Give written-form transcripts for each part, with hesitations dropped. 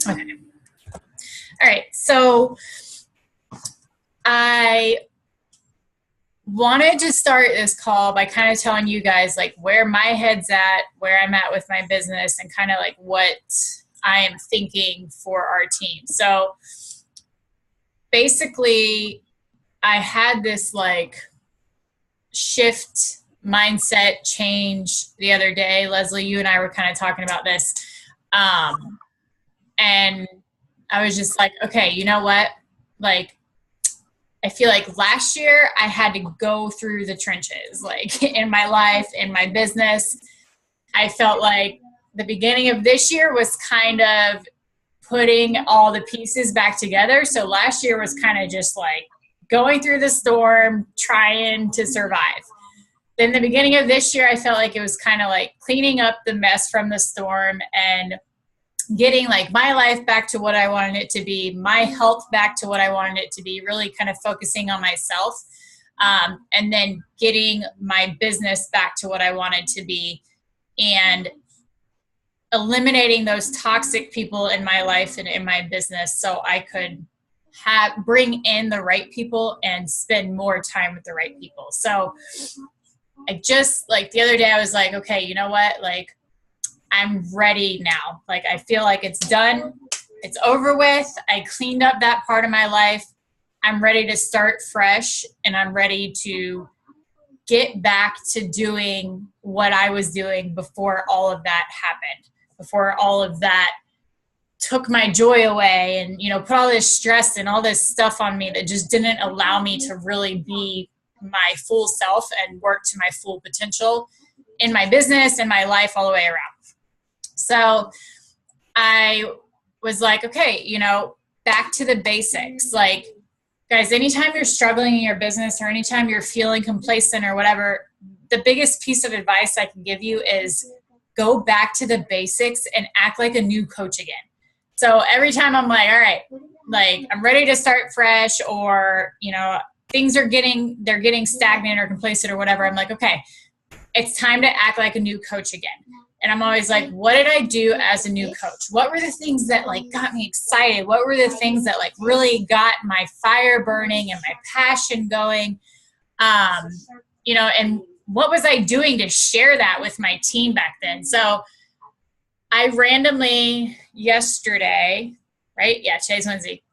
Okay. All right. So I wanted to start this call by kind of telling you guys like where my head's at, where I'm at with my business, and kind of like what I am thinking for our team. So basically, I had this like shift mindset change the other day. Leslie, you and I were kind of talking about this. And I was just like, okay, you know what? Like, I feel like last year I had to go through the trenches, like in my life, in my business. I felt like the beginning of this year was kind of putting all the pieces back together. So last year was kind of just like going through the storm, trying to survive. Then the beginning of this year, I felt like it was kind of like cleaning up the mess from the storm and getting like my life back to what I wanted it to be, my health back to what I wanted it to be, really kind of focusing on myself. And then getting my business back to what I wanted to be and eliminating those toxic people in my life and in my business so I could bring in the right people and spend more time with the right people. So I just like the other day I was like, okay, you know what? Like I'm ready now. Like I feel like it's done. It's over with. I cleaned up that part of my life. I'm ready to start fresh and I'm ready to get back to doing what I was doing before all of that happened, before all of that took my joy away and, you know, put all this stress and all this stuff on me that just didn't allow me to really be my full self and work to my full potential in my business and my life all the way around. So I was like, okay, you know, back to the basics. Like, guys, anytime you're struggling in your business or anytime you're feeling complacent or whatever, the biggest piece of advice I can give you is go back to the basics and act like a new coach again. So every time I'm like, all right, like I'm ready to start fresh or, you know, they're getting stagnant or complacent or whatever. I'm like, okay, it's time to act like a new coach again. And I'm always like, what did I do as a new coach? What were the things that like got me excited? What were the things that like really got my fire burning and my passion going? You know, and what was I doing to share that with my team back then? So I randomly yesterday, right? Yeah, today's Wednesday.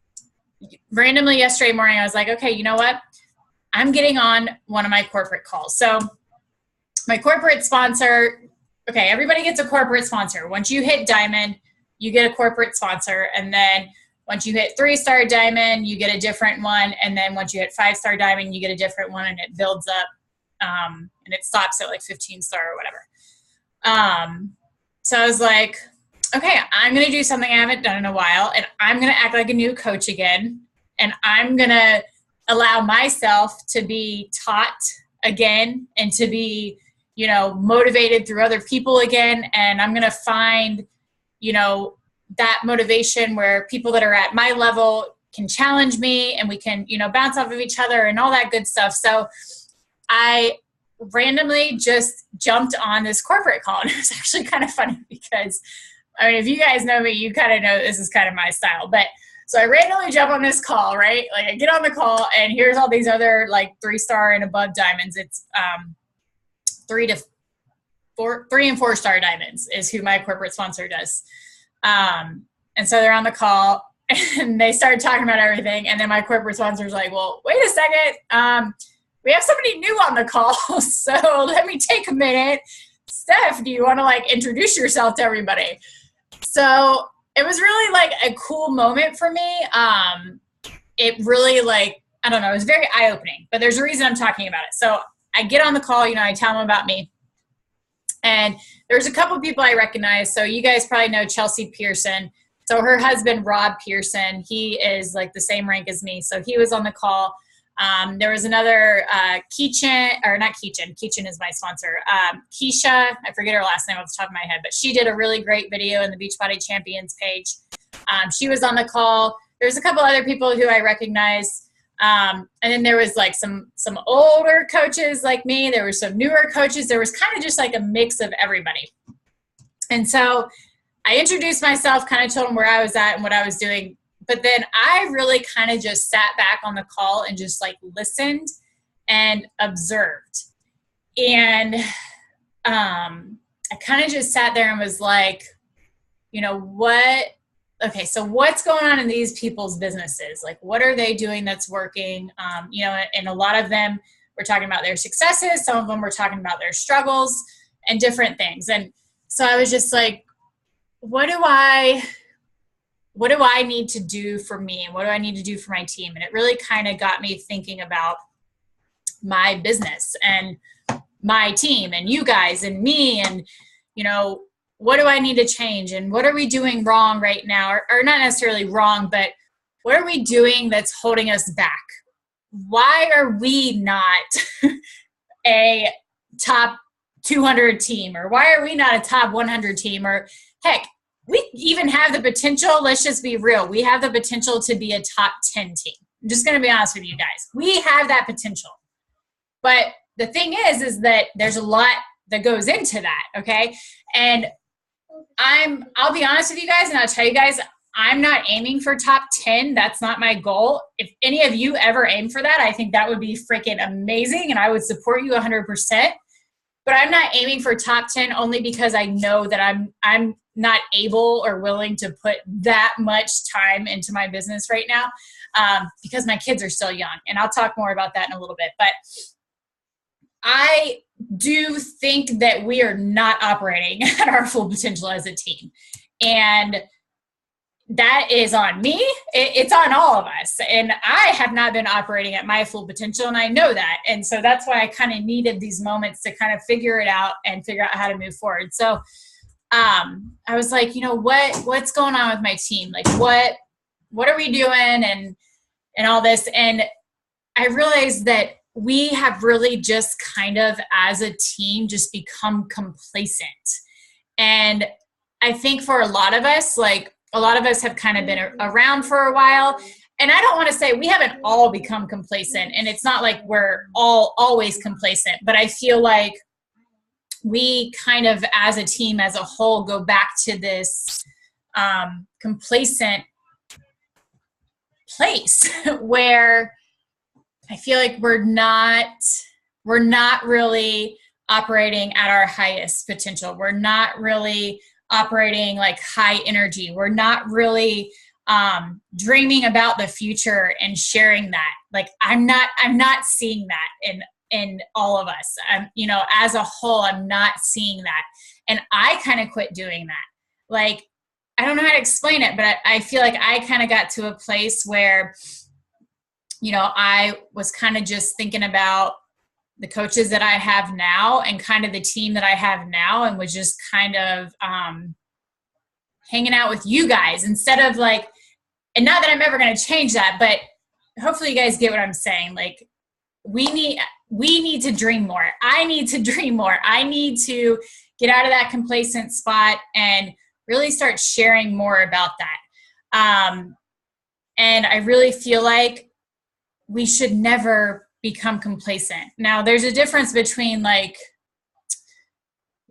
Randomly yesterday morning, I was like, okay, you know what? I'm getting on one of my corporate calls. So my corporate sponsor, okay, everybody gets a corporate sponsor. Once you hit diamond, you get a corporate sponsor. And then once you hit 3-star diamond, you get a different one. And then once you hit 5-star diamond, you get a different one and it builds up. And it stops at like 15-star or whatever. So I was like, okay, I'm going to do something I haven't done in a while. And I'm going to act like a new coach again. And I'm going to allow myself to be taught again and to be, you know, motivated through other people again. And I'm going to find, you know, that motivation where people that are at my level can challenge me and we can, you know, bounce off of each other and all that good stuff. So I randomly just jumped on this corporate call. And it was actually kind of funny because, I mean, if you guys know me, you kind of know this is kind of my style. But so I randomly jump on this call, right? Like I get on the call and here's all these other like 3-star and above diamonds. It's 3 and 4-star diamonds is who my corporate sponsor does. And so they're on the call and they started talking about everything. And then my corporate sponsor's like, well, wait a second. We have somebody new on the call. So let me take a minute. Steph, do you want to like introduce yourself to everybody? So it was really like a cool moment for me. It really like, I don't know, it was very eye-opening, but there's a reason I'm talking about it. So I get on the call, you know, I tell them about me. And there's a couple people I recognize. So you guys probably know Chelsea Pearson. So her husband, Rob Pearson, he is like the same rank as me. So he was on the call. There was another Keisha is my sponsor. Keisha, I forget her last name off the top of my head, but she did a really great video in the Beachbody Champions page. She was on the call. There's a couple other people who I recognize. And then there was like some older coaches like me. There were some newer coaches. There was kind of just like a mix of everybody. And so I introduced myself, kind of told them where I was at and what I was doing. But then I really kind of just sat back on the call and just like listened and observed. And I kind of just sat there and was like, so what's going on in these people's businesses? Like, what are they doing that's working? And a lot of them were talking about their successes. Some of them were talking about their struggles and different things. And so I was just like, what do I need to do for me? And what do I need to do for my team? And it really kind of got me thinking about my business and my team and you guys and me and, what do I need to change? And what are we doing wrong right now? Or not necessarily wrong, but what are we doing that's holding us back? Why are we not a top 200 team? Or why are we not a top 100 team? Or heck, we even have the potential, let's just be real, we have the potential to be a top 10 team. I'm just going to be honest with you guys. We have that potential. But the thing is that there's a lot that goes into that, okay? And I'll be honest with you guys, and I'll tell you guys, I'm not aiming for top 10. That's not my goal. If any of you ever aim for that, I think that would be freaking amazing, and I would support you 100%. But I'm not aiming for top 10 only because I know that I'm not able or willing to put that much time into my business right now because my kids are still young. And I'll talk more about that in a little bit. But I do think that we are not operating at our full potential as a team. And that is on me. It's on all of us. And I have not been operating at my full potential, and I know that. And so that's why I kind of needed these moments to kind of figure it out and figure out how to move forward. So I was like, what's going on with my team? Like, what are we doing and all this? And I realized that we have really just kind of, as a team, just become complacent. And I think for a lot of us, have kind of been around for a while. And I don't want to say we haven't all become complacent. And it's not like we're all always complacent. But I feel like we kind of, as a team, as a whole, go back to this complacent place where I feel like we're not really operating at our highest potential. We're not really operating like high energy. We're not really dreaming about the future and sharing that. Like I'm not seeing that in all of us. As a whole, I'm not seeing that. And I kind of quit doing that. Like, I don't know how to explain it, but I feel like I kind of got to a place where, I was kind of just thinking about the coaches that I have now and kind of the team that I have now, and was just kind of hanging out with you guys instead of like, and not that I'm ever going to change that, but hopefully you guys get what I'm saying. Like, we need to dream more. I need to dream more. I need to get out of that complacent spot and really start sharing more about that. And I really feel like we should never become complacent. Now, there's a difference between like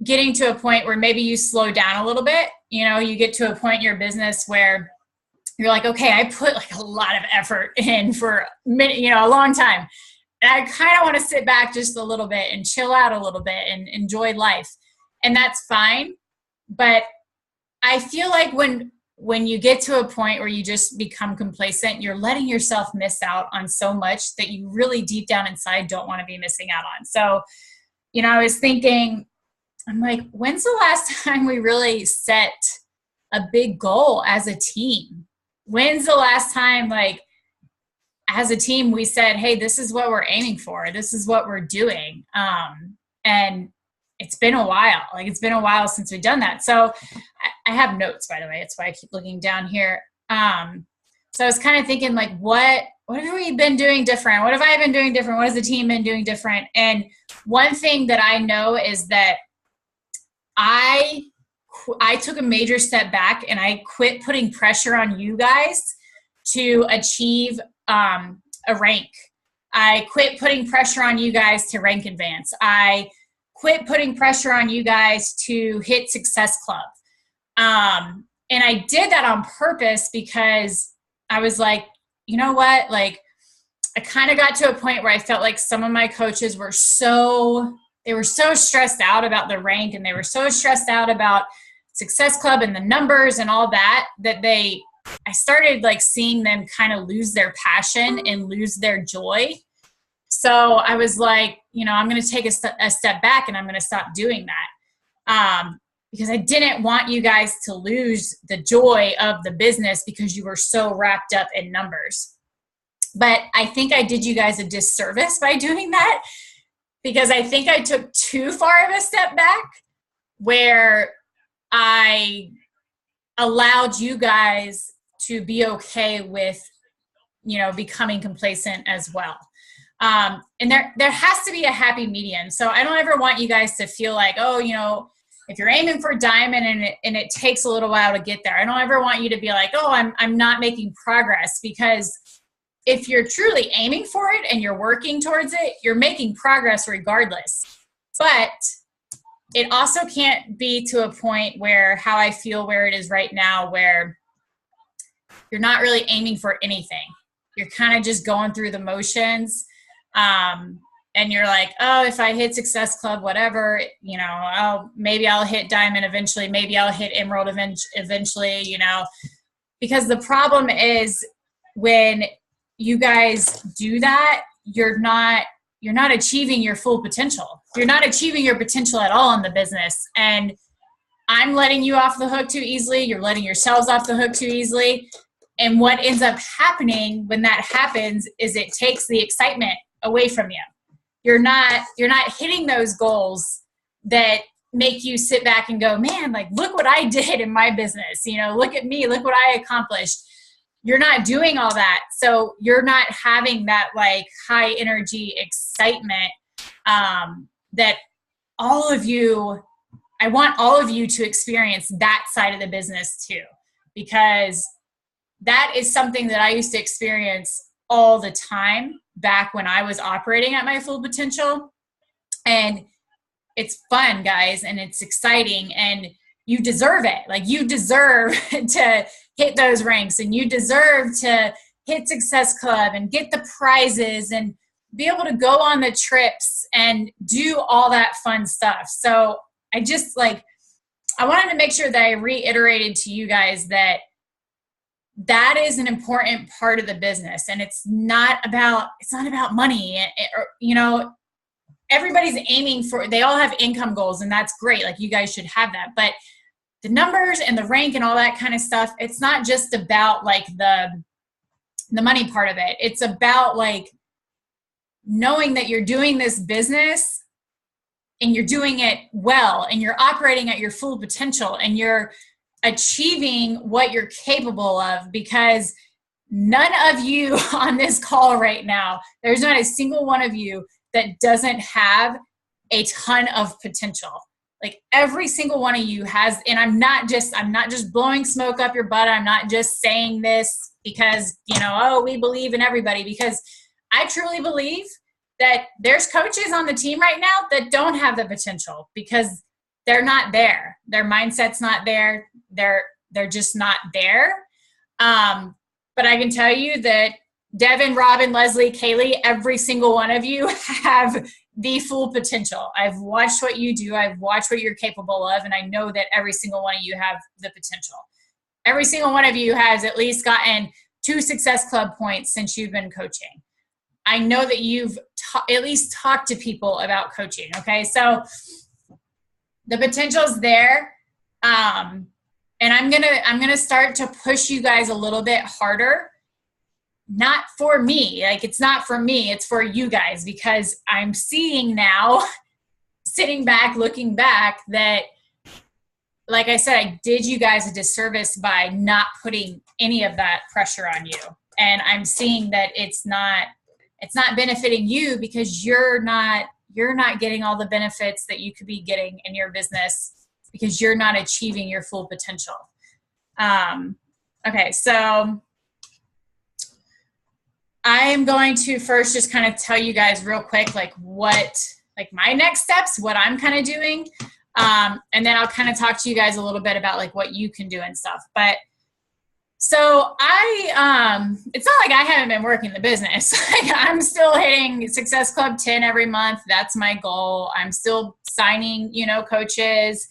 getting to a point where maybe you slow down a little bit. You get to a point in your business where you're like, okay, I put like a lot of effort in for a long time. And I kind of want to sit back just a little bit and chill out a little bit and enjoy life. And that's fine. But I feel like when you get to a point where you just become complacent, you're letting yourself miss out on so much that you really deep down inside don't want to be missing out on. So, I was thinking, I'm like, when's the last time we really set a big goal as a team? When's the last time, like, as a team, we said, hey, this is what we're aiming for. This is what we're doing. And it's been a while. Like, it's been a while since we've done that. So I have notes, by the way. That's why I keep looking down here. So I was kind of thinking, like, what have we been doing different? What have I been doing different? What has the team been doing different? And one thing that I know is that I took a major step back and I quit putting pressure on you guys to achieve a rank. I quit putting pressure on you guys to rank advance. I quit putting pressure on you guys to hit Success Club. And I did that on purpose because I was like, you know what? Like, I kind of got to a point where I felt like some of my coaches were they were so stressed out about the rank, and they were so stressed out about Success Club and the numbers and all that, I started like seeing them kind of lose their passion and lose their joy. So I was like, I'm going to take a step back, and I'm going to stop doing that. Because I didn't want you guys to lose the joy of the business because you were so wrapped up in numbers. But I think I did you guys a disservice by doing that, because I think I took too far of a step back where I allowed you guys to be okay with, becoming complacent as well. And there has to be a happy medium. So I don't ever want you guys to feel like, if you're aiming for diamond and it takes a little while to get there, I don't ever want you to be like, I'm not making progress, because if you're truly aiming for it and you're working towards it, you're making progress regardless. But it also can't be to a point where how I feel where it is right now, where you're not really aiming for anything. You're kind of just going through the motions. And you're like, if I hit Success Club, whatever, maybe I'll hit diamond eventually. Maybe I'll hit emerald eventually, because the problem is when you guys do that, you're not achieving your full potential. You're not achieving your potential at all in the business. And I'm letting you off the hook too easily. You're letting yourselves off the hook too easily. And what ends up happening when that happens is it takes the excitement away from you. You're not hitting those goals that make you sit back and go, man, like, look what I did in my business. Look at me, look what I accomplished. You're not doing all that. So you're not having that like high energy excitement that I want all of you to experience that side of the business too, because that is something that I used to experience all the time back when I was operating at my full potential. And it's fun, guys, and it's exciting, and you deserve it. Like, you deserve to hit those ranks, and you deserve to hit Success Club and get the prizes and be able to go on the trips and do all that fun stuff. So I wanted to make sure that I reiterated to you guys that is an important part of the business, and it's not about money. Everybody's aiming for, they all have income goals, and that's great. Like, you guys should have that. But the numbers and the rank and all that kind of stuff, it's not just about like the money part of it. It's about like knowing that you're doing this business and you're doing it well, and you're operating at your full potential, and you're achieving what you're capable of, because none of you on this call right now, there's not a single one of you that doesn't have a ton of potential. Like, every single one of you has, and I'm not just blowing smoke up your butt. I'm not just saying this because, we believe in everybody, because I truly believe that there's coaches on the team right now that don't have the potential because they're not there. Their mindset's not there. They're just not there. But I can tell you that Devin, Robin, Leslie, Kaylee, every single one of you have the full potential. I've watched what you do. I've watched what you're capable of. And I know that every single one of you have the potential. Every single one of you has at least gotten 2 Success Club points since you've been coaching. I know that you've at least talked to people about coaching. Okay. So the potential's there. And I'm going to start to push you guys a little bit harder. Not for me. Like, it's not for me. It's for you guys, because I'm seeing now, sitting back, looking back, that, like I said, I did you guys a disservice by not putting any of that pressure on you. And I'm seeing that it's not benefiting you, because you're not getting all the benefits that you could be getting in your business, because you're not achieving your full potential. Okay, so I am going to first just kind of tell you guys real quick, like my next steps, what I'm kind of doing. And then I'll kind of talk to you guys a little bit about like what you can do and stuff. But so it's not like I haven't been working the business. Like, I'm still hitting Success Club 10 every month. That's my goal. I'm still signing, coaches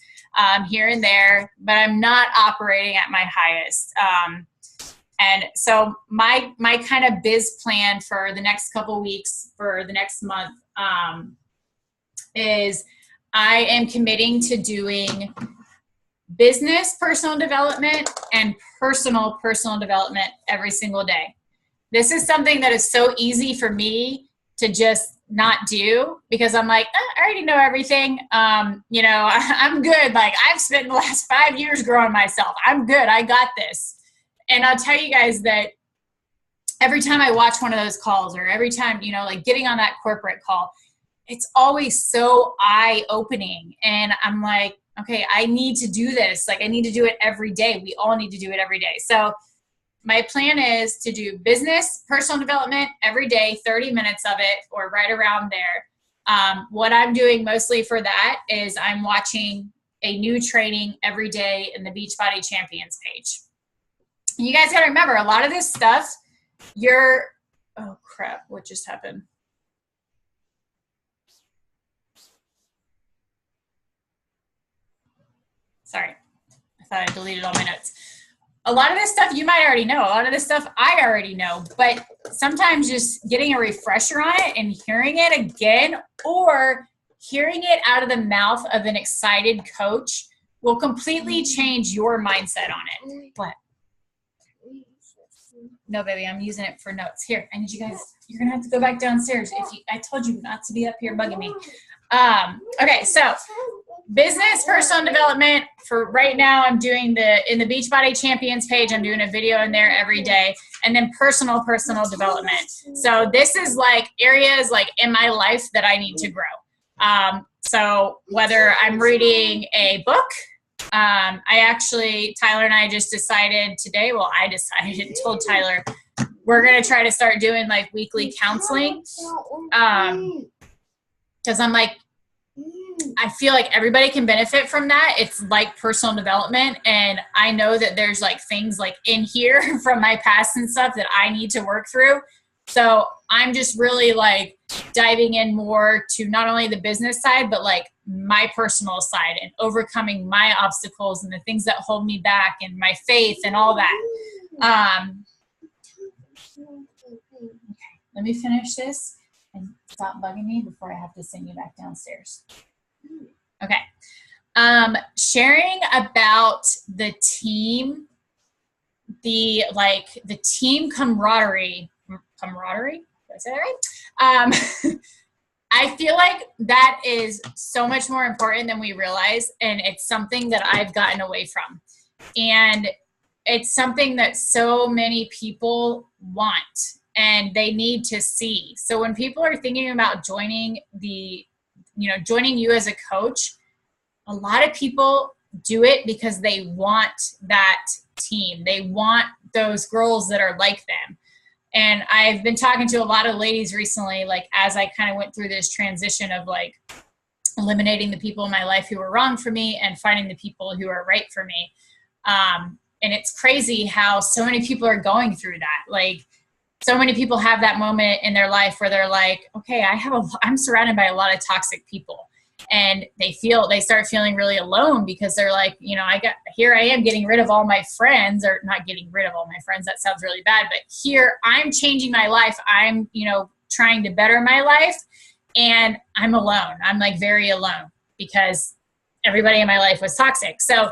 here and there, but I'm not operating at my highest. And so my kind of biz plan for the next couple weeks, for the next month, is I am committing to doing business personal development and personal development every single day. This is something that is so easy for me to just not do, because I'm like, I already know everything. I'm good. Like, I've spent the last 5 years growing myself. I'm good. I got this. And I'll tell you guys that every time I watch one of those calls, or every time, like getting on that corporate call, it's always so eye-opening. And I'm like, okay, I need to do this. Like, I need to do it every day. We all need to do it every day. So my plan is to do business, personal development every day, 30 minutes of it, or right around there. What I'm doing mostly for that is I'm watching a new training every day in the Beachbody Champions page. You guys got to remember, a lot of this stuff, oh crap, what just happened? Sorry, I thought I deleted all my notes. A lot of this stuff you might already know. A lot of this stuff I already know, but sometimes just getting a refresher on it and hearing it again, or hearing it out of the mouth of an excited coach, will completely change your mindset on it. What? No, baby, I'm using it for notes. Here, I need you guys, you're going to have to go back downstairs. I told you not to be up here bugging me. Okay, so business personal development for right now, I'm doing in the Beachbody Champions page, I'm doing a video in there every day. And then personal development. So this is like areas like in my life that I need to grow. So whether I'm reading a book, Tyler and I just decided today, I decided and told Tyler, we're going to try to start doing like weekly counseling. Cause I'm like, I feel like everybody can benefit from that. It's like personal development. And I know that there's like things like in here from my past and stuff that I need to work through. So I'm just really like diving in more to not only the business side, but like my personal side and overcoming my obstacles and the things that hold me back and my faith and all that. Okay, let me finish this and stop bugging me before I have to send you back downstairs. Okay. Sharing about the team, the team camaraderie. Did I say that right? I feel like that is so much more important than we realize. And it's something that I've gotten away from. And it's something that so many people want and they need to see. So when people are thinking about joining joining you as a coach, a lot of people do it because they want that team. They want those girls that are like them. And I've been talking to a lot of ladies recently, like as I kind of went through this transition of like eliminating the people in my life who were wrong for me and finding the people who are right for me. And it's crazy how so many people are going through that. Like, so many people have that moment in their life where they're like, okay, I'm surrounded by a lot of toxic people. And they start feeling really alone because they're like, here I am getting rid of all my friends, or not getting rid of all my friends. That sounds really bad, but here I'm changing my life. I'm, trying to better my life, and I'm alone. I'm like very alone because everybody in my life was toxic. So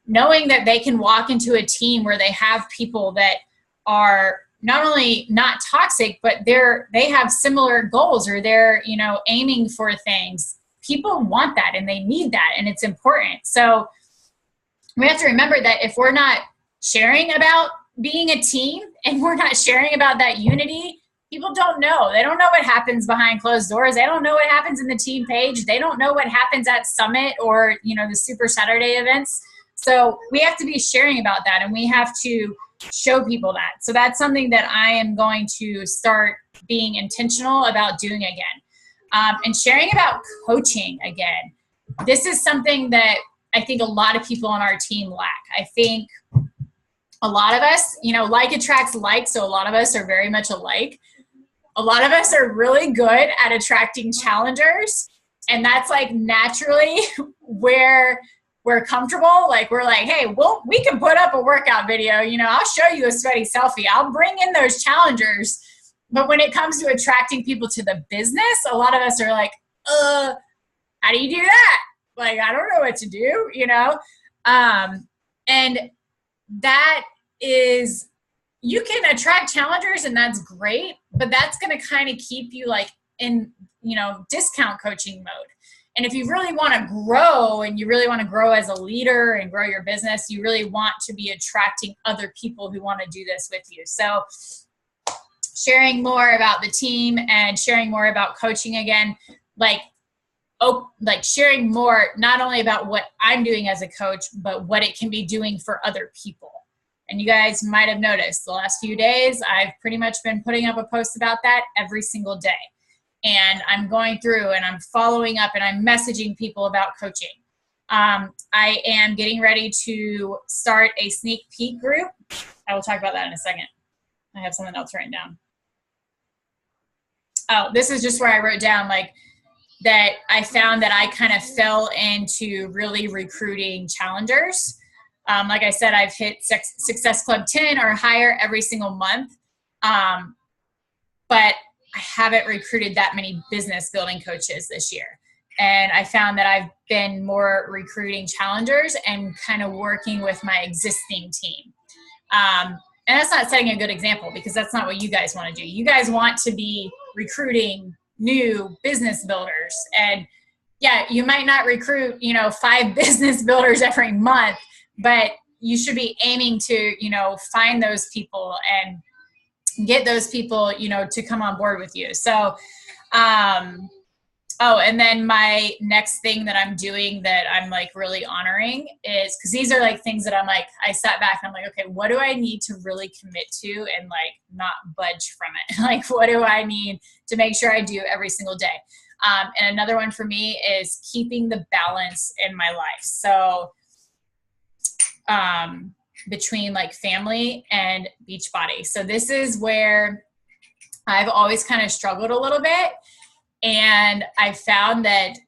knowing that they can walk into a team where they have people that are not only not toxic, but they have similar goals, or they're, aiming for things. People want that and they need that, and it's important. So we have to remember that if we're not sharing about being a team and we're not sharing about that unity, people don't know. They don't know what happens behind closed doors. They don't know what happens in the team page. They don't know what happens at Summit or, the Super Saturday events. So we have to be sharing about that, and we have to show people that. So that's something that I am going to start being intentional about doing again. And sharing about coaching again. this is something that I think a lot of people on our team lack. I think a lot of us, you know, like attracts like, so a lot of us are very much alike. A lot of us are really good at attracting challengers, and that's like naturally where we're comfortable. Like we're like, hey, well, we can put up a workout video, you know, I'll show you a sweaty selfie, I'll bring in those challengers. But when it comes to attracting people to the business, a lot of us are like, how do you do that? Like, I don't know what to do, you know? And that is, you can attract challengers and that's great, but that's going to kind of keep you like in, you know, discount coaching mode. And if you really want to grow and you really want to grow as a leader and grow your business, you really want to be attracting other people who want to do this with you. So sharing more about the team and sharing more about coaching again, like sharing more, not only about what I'm doing as a coach, but what it can be doing for other people. And you guys might have noticed the last few days, I've pretty much been putting up a post about that every single day. And I'm going through and I'm following up and I'm messaging people about coaching. I am getting ready to start a sneak peek group. I will talk about that in a second. I have something else written down. Oh, this is just where I wrote down like that I found that I kind of fell into really recruiting challengers. Like I said, I've hit Success Club 10 or higher every single month. But I haven't recruited that many business building coaches this year. And I found that I've been more recruiting challengers and kind of working with my existing team. And that's not setting a good example because that's not what you guys want to do. You guys want to be recruiting new business builders. And yeah, you might not recruit, 5 business builders every month, but you should be aiming to, find those people and get those people, to come on board with you. So, and then my next thing that I'm doing that I'm like really honoring is, because these are like things that I'm like, I sat back and I'm like, okay, what do I need to really commit to and like not budge from it? Like, what do I need to make sure I do every single day? And another one for me is keeping the balance in my life. So, between like family and Beachbody. So this is where I've always kind of struggled a little bit. And I found that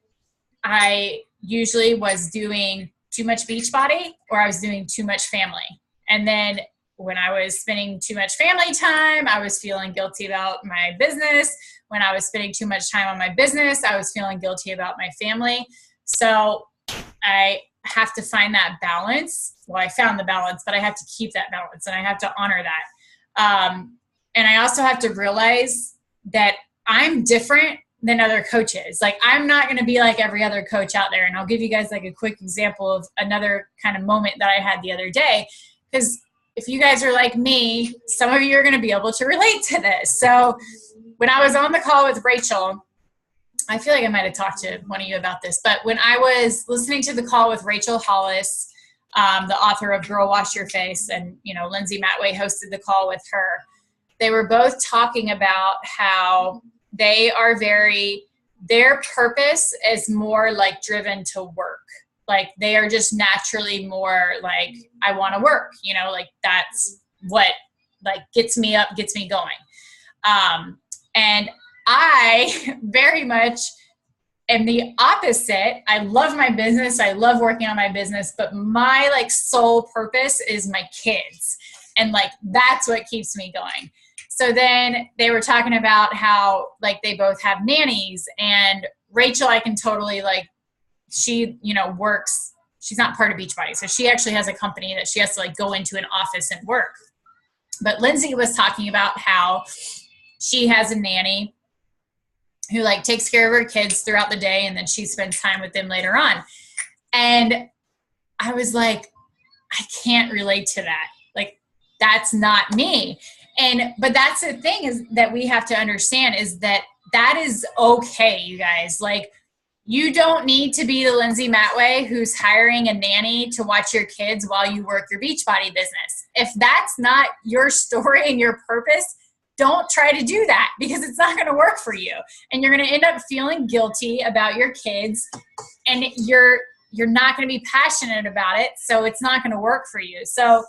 I usually was doing too much Beachbody or I was doing too much family. And then when I was spending too much family time, I was feeling guilty about my business. When I was spending too much time on my business, I was feeling guilty about my family. So I have to find that balance. Well, I found the balance, but I have to keep that balance and I have to honor that. And I also have to realize that I'm different than other coaches. Like, I'm not going to be like every other coach out there. And I'll give you guys like a quick example of another kind of moment that I had the other day. Because if you guys are like me, some of you are going to be able to relate to this. So when I was on the call with Rachel, I feel like I might have talked to one of you about this, but when I was listening to the call with Rachel Hollis, the author of Girl Wash Your Face, and, Lindsay Matway hosted the call with her, they were both talking about how they are their purpose is more like driven to work. Like they are just naturally more like, I want to work, like that's what like gets me up, gets me going. And I very much am the opposite. I love my business. I love working on my business, but my like sole purpose is my kids. And like, that's what keeps me going. So then they were talking about how like they both have nannies, and Rachel, I can totally like, she, works, she's not part of Beachbody. So she actually has a company that she has to like go into an office and work. But Lindsay was talking about how she has a nanny who like takes care of her kids throughout the day, and then she spends time with them later on. And I was like, I can't relate to that. Like, that's not me. But that's the thing is that we have to understand is that is okay, you guys. Like, you don't need to be the Lindsay Matway who's hiring a nanny to watch your kids while you work your Beachbody business. If that's not your story and your purpose, don't try to do that, because it's not going to work for you. And you're going to end up feeling guilty about your kids. and you're not going to be passionate about it. So it's not going to work for you. So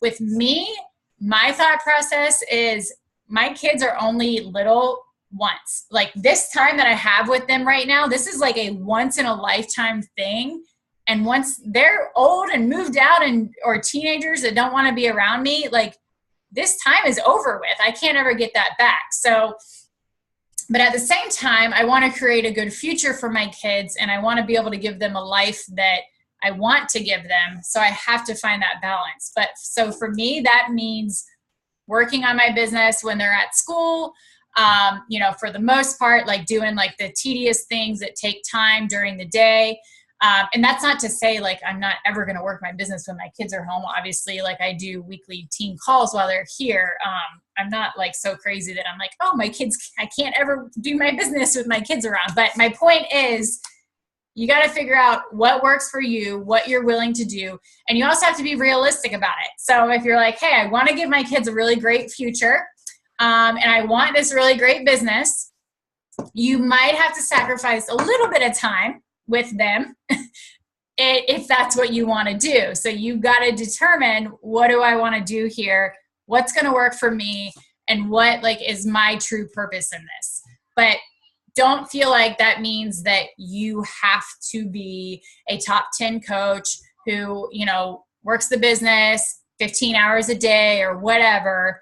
with me, my thought process is my kids are only little once. Like this time that I have with them right now, this is like a once in a lifetime thing. And once they're old and moved out and or teenagers that don't want to be around me, like this time is over with. I can't ever get that back. So, but at the same time, I want to create a good future for my kids, and I want to be able to give them a life that I want to give them. So I have to find that balance. But so for me, that means working on my business when they're at school, you know, for the most part, like doing like the tedious things that take time during the day. And that's not to say like I'm not ever going to work my business when my kids are home. Obviously, like I do weekly team calls while they're here. I'm not like so crazy that I'm like, oh, my kids, I can't ever do my business with my kids around. But my point is, you got to figure out what works for you, what you're willing to do. And you also have to be realistic about it. So if you're like, hey, I want to give my kids a really great future, and I want this really great business, you might have to sacrifice a little bit of time with them if that's what you want to do. So you got to determine, what do I want to do here? What's going to work for me? And what like is my true purpose in this? But don't feel like that means that you have to be a top 10 coach who, you know, works the business 15 hours a day or whatever.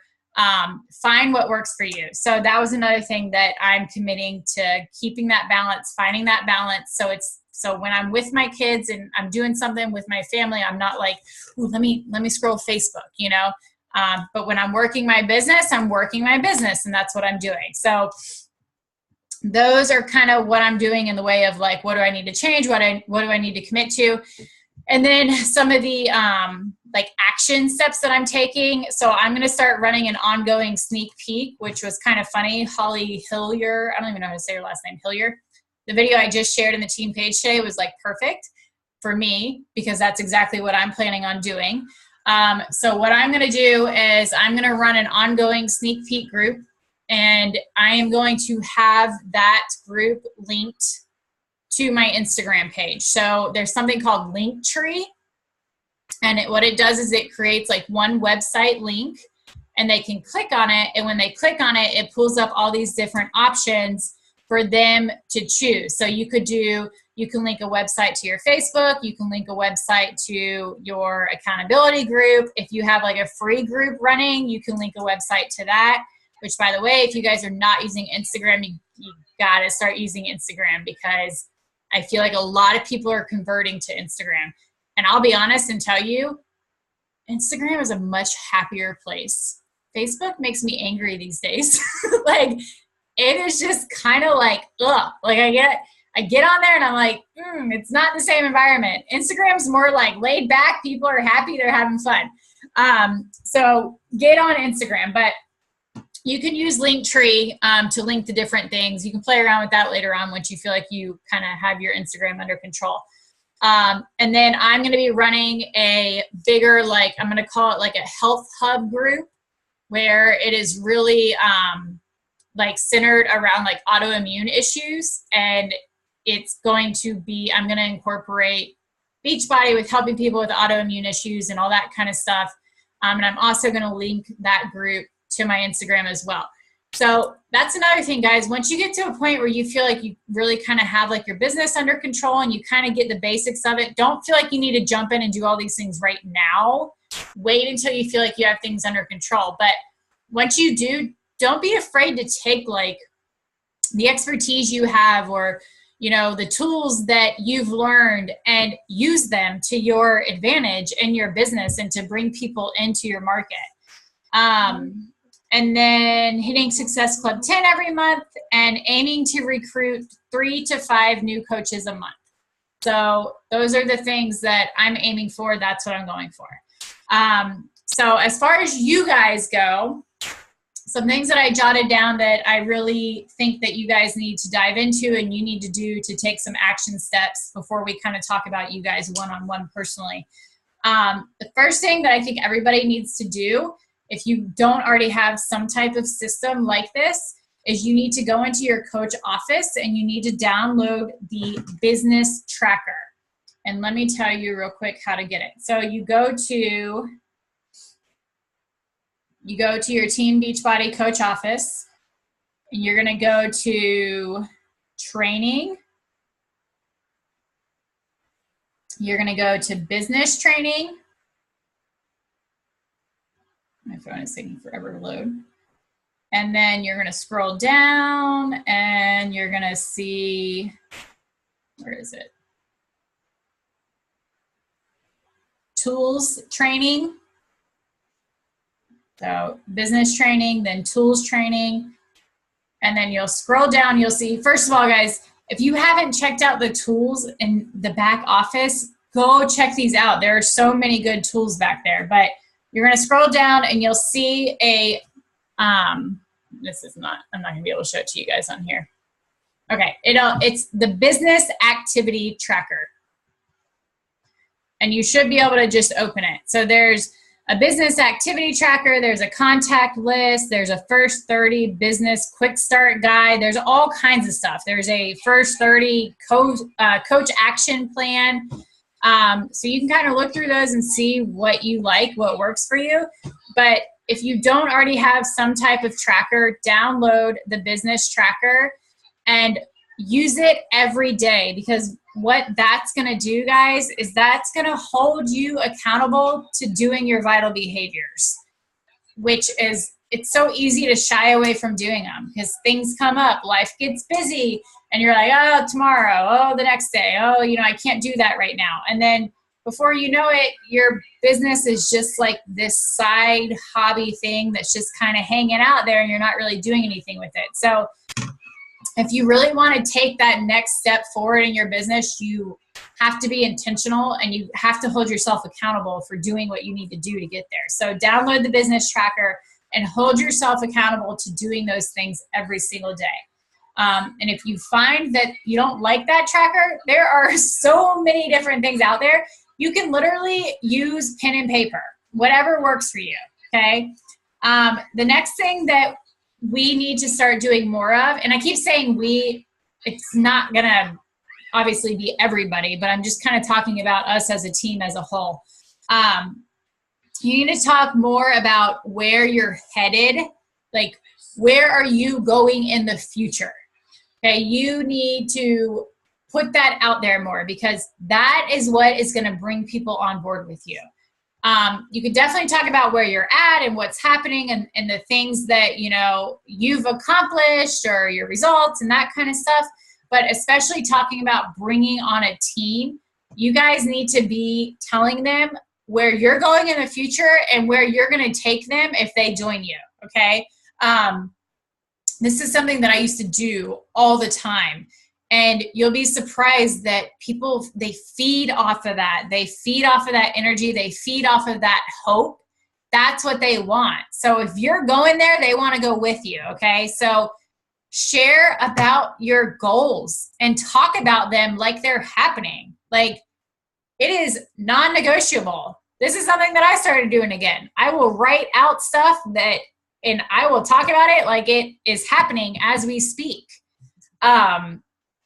Find what works for you. So that was another thing that I'm committing to, keeping that balance, finding that balance. So when I'm with my kids and I'm doing something with my family, I'm not like, ooh, let me scroll Facebook, you know? But when I'm working my business, I'm working my business, and that's what I'm doing. So those are kind of what I'm doing in the way of like, what do I need to change? What do I need to commit to? And then some of the like action steps that I'm taking. So I'm going to start running an ongoing sneak peek, which was kind of funny. Holly Hillier, I don't even know how to say her last name, Hillier. The video I just shared in the team page today was like perfect for me, because that's exactly what I'm planning on doing. So what I'm going to do is I'm going to run an ongoing sneak peek group, and I am going to have that group linked to my Instagram page. So there's something called Linktree, and what it does is it creates like one website link, and they can click on it. And when they click on it, it pulls up all these different options for them to choose. So you can link a website to your Facebook. You can link a website to your accountability group. If you have like a free group running, you can link a website to that, which, by the way, if you guys are not using Instagram, you got to start using Instagram, because I feel like a lot of people are converting to Instagram. And I'll be honest and tell you, Instagram is a much happier place. Facebook makes me angry these days. Like, it is just kind of like, ugh. Like I get on there and I'm like, it's not the same environment. Instagram's more like laid back. People are happy. They're having fun. So get on Instagram, but you can use Linktree to link to different things. You can play around with that later on once you feel like you kind of have your Instagram under control. And then I'm going to be running a bigger, like, I'm going to call it like a health hub group, where it is really like centered around like autoimmune issues. And it's going to be, I'm going to incorporate Beachbody with helping people with autoimmune issues and all that kind of stuff. And I'm also going to link that group to my Instagram as well. So that's another thing, guys. Once you get to a point where you feel like you really kind of have like your business under control and you kind of get the basics of it, don't feel like you need to jump in and do all these things right now. Wait until you feel like you have things under control. But once you do, don't be afraid to take like the expertise you have, or, you know, the tools that you've learned, and use them to your advantage in your business and to bring people into your market. And then hitting Success Club 10 every month, and aiming to recruit 3 to 5 new coaches a month. So those are the things that I'm aiming for. That's what I'm going for. So as far as you guys go, some things that I jotted down that I really think that you guys need to dive into and you need to do to take some action steps before we kind of talk about you guys one-on-one personally. The first thing that I think everybody needs to do, if you don't already have some type of system like this, is you need to go into your coach office and you need to download the business tracker. And let me tell you real quick how to get it. So you go to your Team Beachbody coach office, and you're going to go to training. You're going to go to business training. My phone is taking forever to load. And then you're going to scroll down and you're going to see, where is it? Tools training. So business training, then tools training. And then you'll scroll down, you'll see, first of all, guys, if you haven't checked out the tools in the back office, go check these out. There are so many good tools back there. But you're going to scroll down and you'll see a, this is not, I'm not going to be able to show it to you guys on here. Okay, it's the business activity tracker. And you should be able to just open it. So there's a business activity tracker, there's a contact list, there's a first 30 business quick start guide, there's all kinds of stuff. There's a first 30 coach action plan. So you can kind of look through those and see what you like, what works for you. But if you don't already have some type of tracker, download the business tracker and use it every day, because what that's going to do, guys, is that's going to hold you accountable to doing your vital behaviors, which is, it's so easy to shy away from doing them because things come up, life gets busy, and you're like, oh, tomorrow, oh, the next day, oh, I can't do that right now. And then before you know it, your business is just like this side hobby thing that's just kind of hanging out there and you're not really doing anything with it. So if you really want to take that next step forward in your business, you have to be intentional and you have to hold yourself accountable for doing what you need to do to get there. So download the business tracker and hold yourself accountable to doing those things every single day. And if you find that you don't like that tracker, there are so many different things out there. You can literally use pen and paper, whatever works for you, okay? The next thing that we need to start doing more of, and I keep saying we, it's not gonna obviously be everybody, but I'm just kind of talking about us as a team as a whole. You need to talk more about where you're headed, like where are you going in the future? Okay, you need to put that out there more because that is what is gonna bring people on board with you. You could definitely talk about where you're at and what's happening and the things that, you've accomplished or your results and that kind of stuff. But especially talking about bringing on a team, you guys need to be telling them where you're going in the future and where you're going to take them if they join you. Okay. This is something that I used to do all the time. And you'll be surprised that people, they feed off of that. They feed off of that energy. They feed off of that hope. That's what they want. So if you're going there, they want to go with you, okay? So share about your goals and talk about them like they're happening. Like, it is non-negotiable. This is something that I started doing again. I will write out stuff and I will talk about it like it is happening as we speak.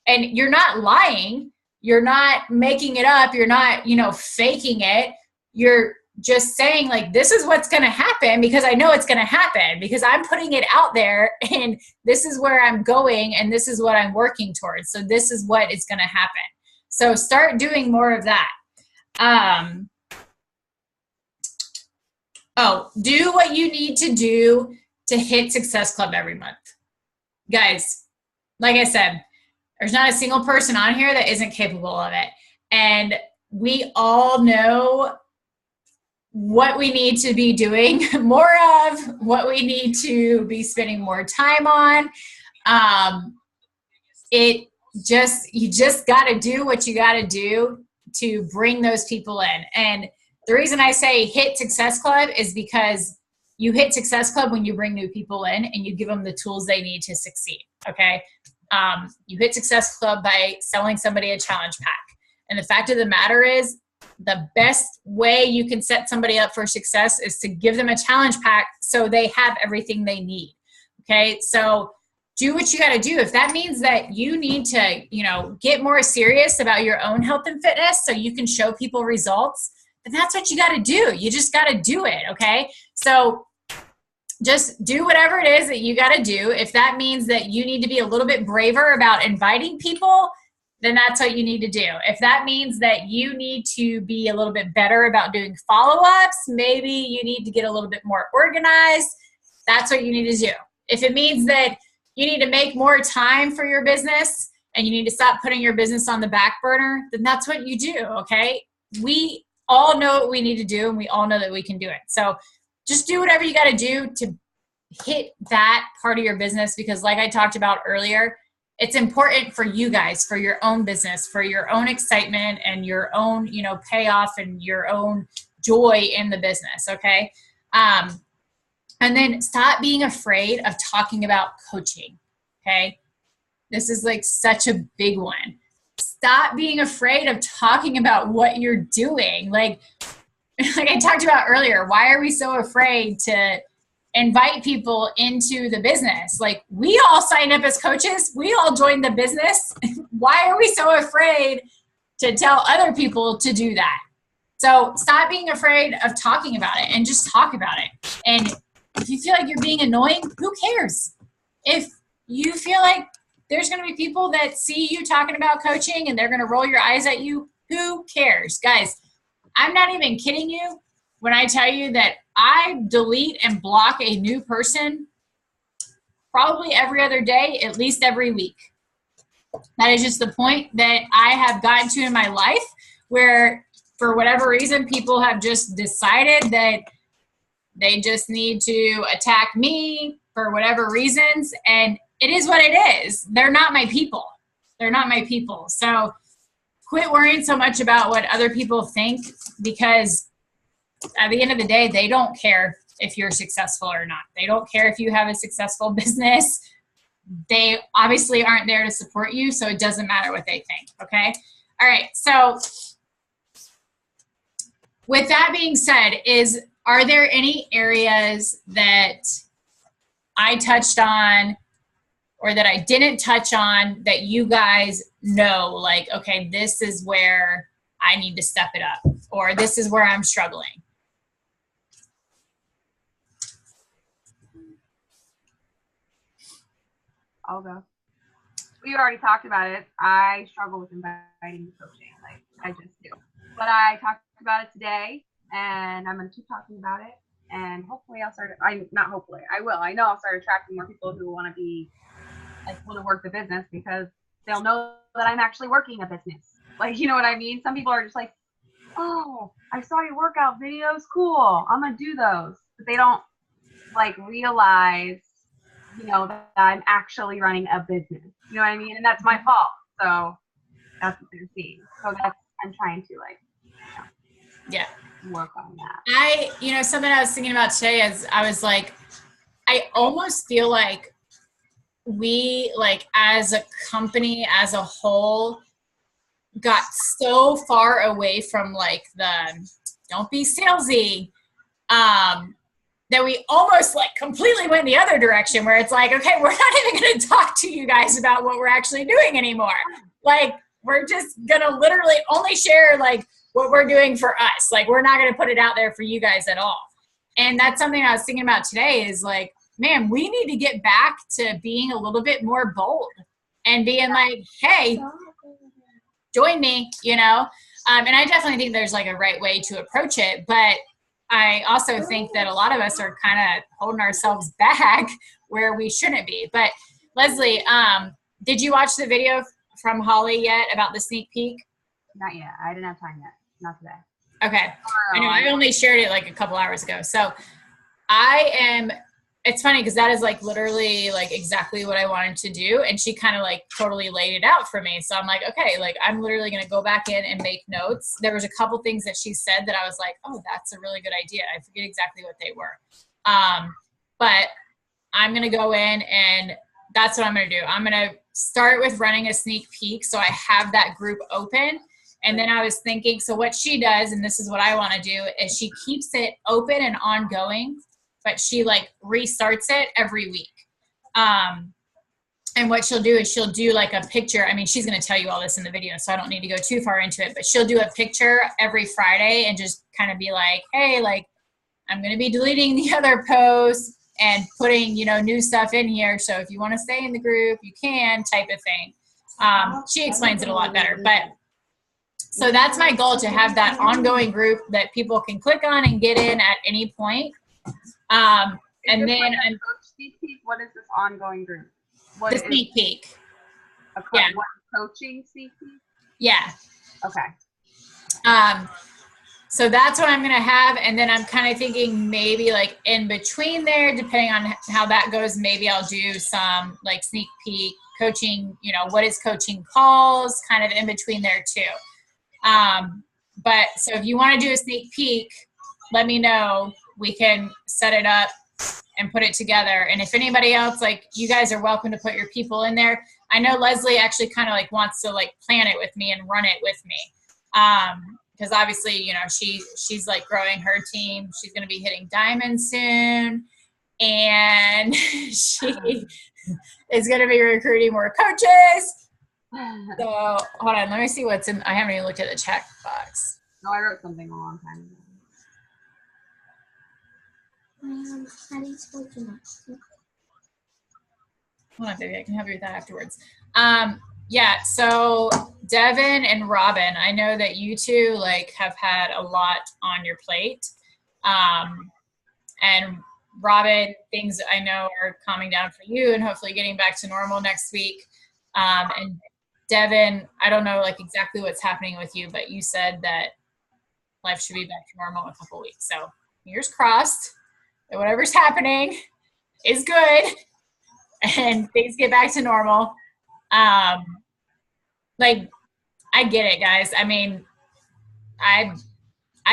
And you're not lying. You're not making it up. You're not, faking it. You're just saying like, this is what's going to happen because I know it's going to happen because I'm putting it out there and this is where I'm going and this is what I'm working towards. So this is what is going to happen. So start doing more of that. Do what you need to do to hit Success Club every month. Guys, like I said, there's not a single person on here that isn't capable of it. And we all know what we need to be doing more of, what we need to be spending more time on. You just got to do what you got to do to bring those people in. And the reason I say hit Success Club is because you hit Success Club when you bring new people in and you give them the tools they need to succeed, okay? You hit Success Club by selling somebody a challenge pack. And the fact of the matter is, the best way you can set somebody up for success is to give them a challenge pack so they have everything they need. Okay, so do what you got to do. If that means that you need to, you know, get more serious about your own health and fitness so you can show people results, then that's what you got to do. You just got to do it. Okay. So just do whatever it is that you got to do. If that means that you need to be a little bit braver about inviting people, then that's what you need to do. If that means that you need to be a little bit better about doing follow-ups, maybe you need to get a little bit more organized, that's what you need to do. If it means that you need to make more time for your business and you need to stop putting your business on the back burner, then that's what you do, okay? We all know what we need to do, and we all know that we can do it. So just do whatever you got to do to hit that part of your business, because like I talked about earlier, it's important for you guys, for your own business, for your own excitement and your own, you know, payoff and your own joy in the business, okay? And then stop being afraid of talking about coaching, okay? This is like such a big one. Stop being afraid of talking about what you're doing. Like I talked about earlier, why are we so afraid to invite people into the business? Like, we all signed up as coaches. We all joined the business. Why are we so afraid to tell other people to do that? So stop being afraid of talking about it and just talk about it. And if you feel like you're being annoying, who cares? If you feel like there's going to be people that see you talking about coaching and they're going to roll your eyes at you, who cares? Guys, I'm not even kidding you when I tell you that I delete and block a new person probably every other day, at least every week. That is just the point that I have gotten to in my life, where for whatever reason, people have just decided that they just need to attack me for whatever reasons. And it is what it is. They're not my people. They're not my people. So quit worrying so much about what other people think, because at the end of the day, they don't care if you're successful or not. They don't care if you have a successful business. They obviously aren't there to support you, so it doesn't matter what they think, okay? All right, so with that being said, are there any areas that I touched on or that I didn't touch on that you guys know, like, okay, this is where I need to step it up, or this is where I'm struggling? I'll go. We already talked about it. I struggle with inviting to coaching. Like, I just do. But I talked about it today, and I'm going to keep talking about it. And hopefully I'll start, not hopefully, I will. I know I'll start attracting more people who want to work the business, because they'll know that I'm actually working a business. Like, you know what I mean? Some people are just like, oh, I saw your workout videos. Cool. I'm going to do those. But they don't like realize, you know, that I'm actually running a business. You know what I mean? And that's my fault. So that's what they're seeing. So I'm trying to work on that. Something I was thinking about today is I was like, I almost feel like we, like, as a company, as a whole, got so far away from like the don't be salesy, that we almost like completely went the other direction, where it's like, okay, we're not even going to talk to you guys about what we're actually doing anymore. Like, we're just going to literally only share like what we're doing for us. Like, we're not going to put it out there for you guys at all. And that's something I was thinking about today, is like, man, we need to get back to being a little bit more bold and being like, hey, join me, you know? And I definitely think there's like a right way to approach it, but I also think that a lot of us are kind of holding ourselves back where we shouldn't be. But Leslie, did you watch the video from Holly yet about the sneak peek? Not yet. I didn't have time yet. Not today. Okay. I know I only shared it like a couple hours ago. So it's funny because that is like literally like exactly what I wanted to do. And she kind of like totally laid it out for me. So I'm like, okay, like I'm literally going to go back in and make notes. There was a couple things that she said that I was like, oh, that's a really good idea. I forget exactly what they were. But I'm going to go in, and that's what I'm going to do. I'm going to start with running a sneak peek, so I have that group open. And then I was thinking, so what she does, and this is what I want to do, is she keeps it open and ongoing, but she like restarts it every week. And what she'll do is she'll do like a picture. I mean, she's going to tell you all this in the video, so I don't need to go too far into it, but she'll do a picture every Friday and just kind of be like, hey, like, I'm going to be deleting the other posts and putting, you know, new stuff in here. So if you want to stay in the group, you can, type of thing. She explains it a lot better, but so that's my goal, to have that ongoing group that people can click on and get in at any point. And then what is this ongoing group? The sneak peek. Yeah. Coaching sneak peek? Yeah. Okay. So that's what I'm going to have. And then I'm kind of thinking maybe like in between there, depending on how that goes, maybe I'll do some like sneak peek coaching, you know, what is coaching calls, kind of in between there too. But so if you want to do a sneak peek, let me know. We can set it up and put it together. And if anybody else, like, you guys are welcome to put your people in there. I know Leslie actually kind of like wants to like plan it with me and run it with me. Because obviously, you know, she's like growing her team. She's going to be hitting diamond soon. And she is going to be recruiting more coaches. So hold on, let me see what's in. I haven't even looked at the chat box. No, I wrote something a long time ago. Hold on, baby, I can help you with that afterwards. Yeah, so Devin and Robin, I know that you two like have had a lot on your plate. And Robin, things I know are calming down for you and hopefully getting back to normal next week. And Devin, I don't know like exactly what's happening with you, but you said that life should be back to normal in a couple weeks. So fingers crossed that whatever's happening is good and things get back to normal. Like, I get it, guys. I mean, I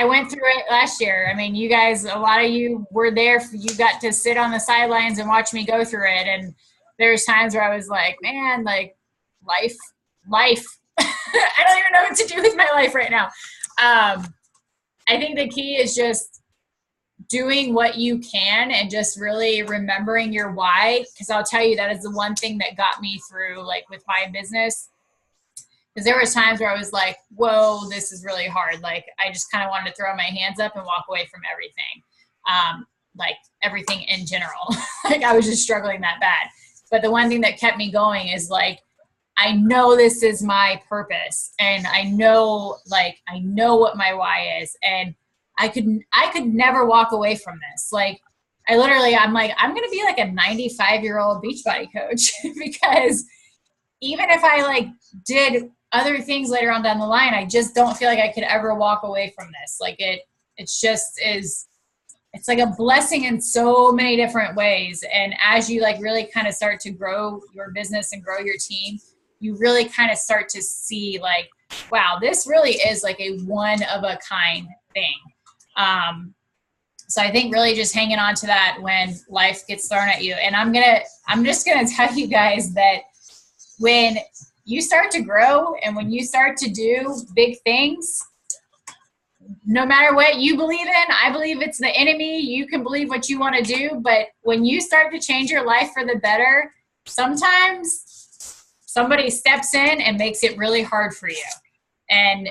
went through it last year. I mean, you guys, a lot of you were there. You got to sit on the sidelines and watch me go through it. And there's times where I was like, man, like life. I don't even know what to do with my life right now. I think the key is just doing what you can and just really remembering your why. Because I'll tell you, that is the one thing that got me through, like with my business. Because there was times where I was like, whoa, this is really hard. Like, I just kind of wanted to throw my hands up and walk away from everything. Like everything in general. Like, I was just struggling that bad. But the one thing that kept me going is like, I know this is my purpose, and I know what my why is, and I could never walk away from this. Like, I'm like, I'm going to be like a 95-year-old Beachbody coach because even if I like did other things later on down the line, I just don't feel like I could ever walk away from this. Like it's like a blessing in so many different ways. And as you like really kind of start to grow your business and grow your team, you really kind of start to see like, wow, this really is like a one of a kind thing. So I think really just hanging on to that when life gets thrown at you. And I'm just going to tell you guys that when you start to grow and when you start to do big things, no matter what you believe in, I believe it's the enemy. You can believe what you want to do, but when you start to change your life for the better, sometimes somebody steps in and makes it really hard for you. And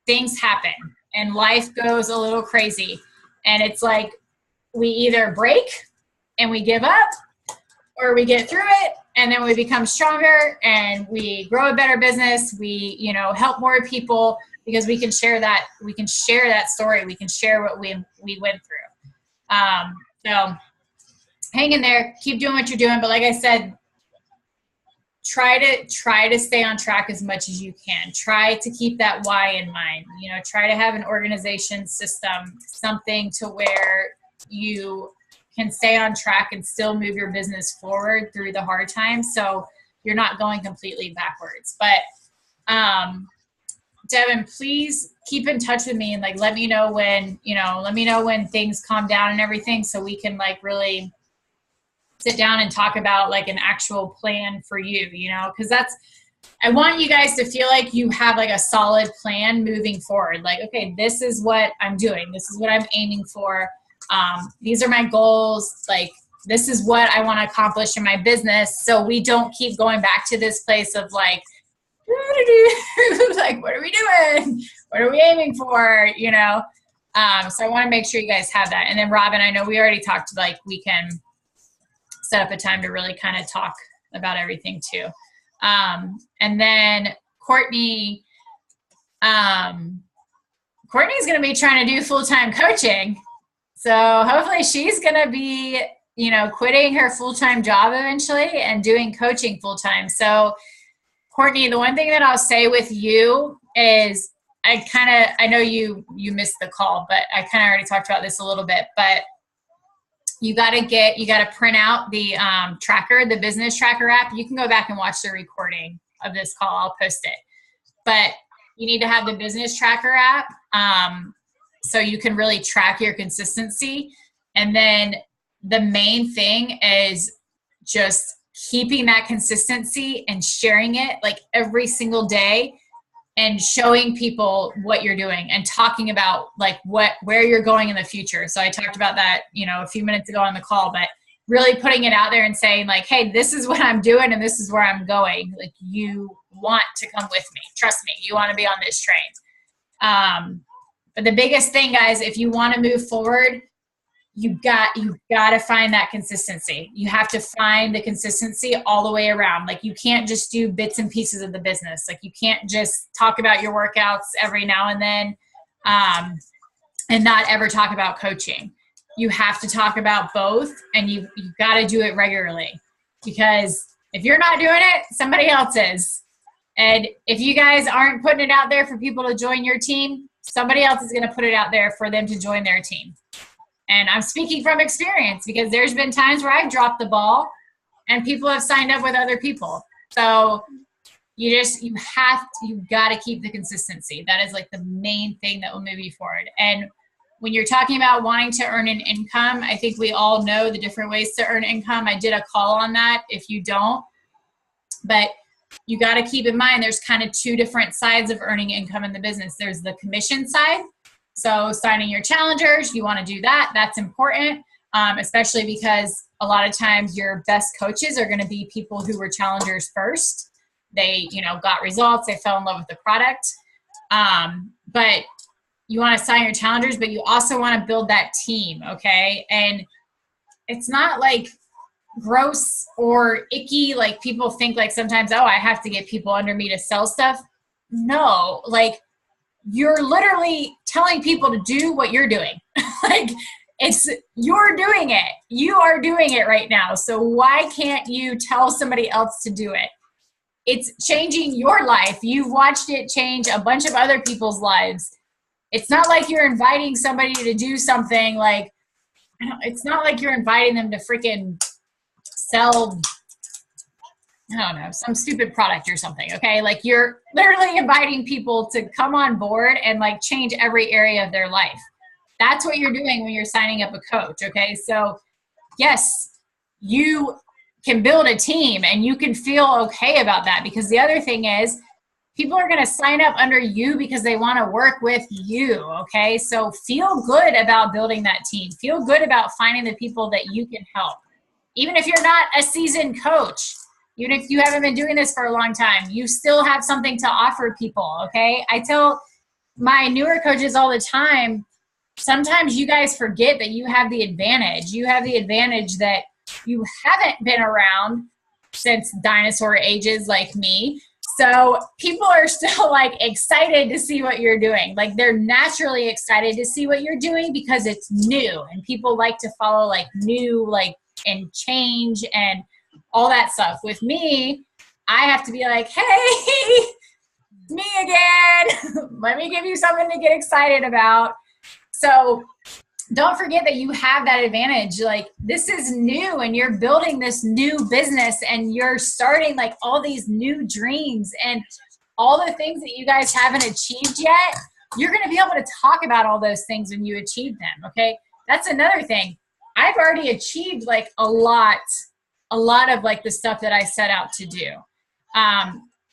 things happen and life goes a little crazy. And it's like we either break and we give up, or we get through it and then we become stronger and we grow a better business. We, help more people because we can share that. We can share that story. We can share what we went through. So hang in there, keep doing what you're doing. But like I said, try to stay on track as much as you can. Try to keep that why in mind. Try to have an organization system, something to where you can stay on track and still move your business forward through the hard times. So you're not going completely backwards. But Devin, please keep in touch with me and like let me know when things calm down and everything, so we can like really sit down and talk about like an actual plan for you, because I want you guys to feel like you have like a solid plan moving forward. Like, okay, this is what I'm doing. This is what I'm aiming for. These are my goals. Like, this is what I want to accomplish in my business. So we don't keep going back to this place of like, like, what are we doing? What are we aiming for? You know? So I want to make sure you guys have that. And then Robin, I know we already talked, like we can set up a time to really kind of talk about everything too. And then Courtney, Courtney's going to be trying to do full-time coaching. So hopefully she's going to be, you know, quitting her full-time job eventually and doing coaching full-time. So Courtney, the one thing that I'll say with you is I know you missed the call, but I kind of already talked about this a little bit, but you got to print out the tracker, the business tracker app. You can go back and watch the recording of this call. I'll post it, but you need to have the business tracker app. So you can really track your consistency. And then the main thing is just keeping that consistency and sharing it like every single day and showing people what you're doing and talking about like where you're going in the future. So I talked about that, you know, a few minutes ago on the call, but really putting it out there and saying like, hey, this is what I'm doing and this is where I'm going. Like, you want to come with me. Trust me, you want to be on this train. But the biggest thing, guys, if you want to move forward, you got to find that consistency. You have to find the consistency all the way around. Like, you can't just do bits and pieces of the business. Like, you can't just talk about your workouts every now and then and not ever talk about coaching. You have to talk about both, and you've got to do it regularly, because if you're not doing it, somebody else is. And if you guys aren't putting it out there for people to join your team, somebody else is going to put it out there for them to join their team. And I'm speaking from experience, because there's been times where I've dropped the ball and people have signed up with other people. So you've got to keep the consistency. That is like the main thing that will move you forward. And when you're talking about wanting to earn an income, I think we all know the different ways to earn income. I did a call on that if you don't. But you got to keep in mind there's kind of two different sides of earning income in the business. There's the commission side. So signing your challengers, you want to do that. That's important, especially because a lot of times your best coaches are going to be people who were challengers first. They, you know, got results. They fell in love with the product. But you want to sign your challengers, but you also want to build that team, okay? And it's not like gross or icky like people think, like sometimes, oh, I have to get people under me to sell stuff. No, like, you're literally telling people to do what you're doing. Like, you're doing it. You are doing it right now. So why can't you tell somebody else to do it? It's changing your life. You've watched it change a bunch of other people's lives. It's not like you're inviting somebody to do something like, it's not like you're inviting them to freaking sell, I don't know, some stupid product or something, okay? Like, you're literally inviting people to come on board and like change every area of their life. That's what you're doing when you're signing up a coach, okay? So yes, you can build a team and you can feel okay about that, because the other thing is people are going to sign up under you because they want to work with you, okay? So feel good about building that team. Feel good about finding the people that you can help. Even if you're not a seasoned coach, even if you haven't been doing this for a long time, you still have something to offer people, okay? I tell my newer coaches all the time, sometimes you guys forget that you have the advantage. You have the advantage that you haven't been around since dinosaur ages like me. So people are still like excited to see what you're doing. Like, they're naturally excited to see what you're doing because it's new, and people like to follow like new, like, and change and all that stuff. With me, I have to be like, hey, me again. Let me give you something to get excited about. So don't forget that you have that advantage. Like, this is new and you're building this new business and you're starting like all these new dreams and all the things that you guys haven't achieved yet. You're going to be able to talk about all those things when you achieve them. Okay. That's another thing. I've already achieved like a lot of like the stuff that I set out to do.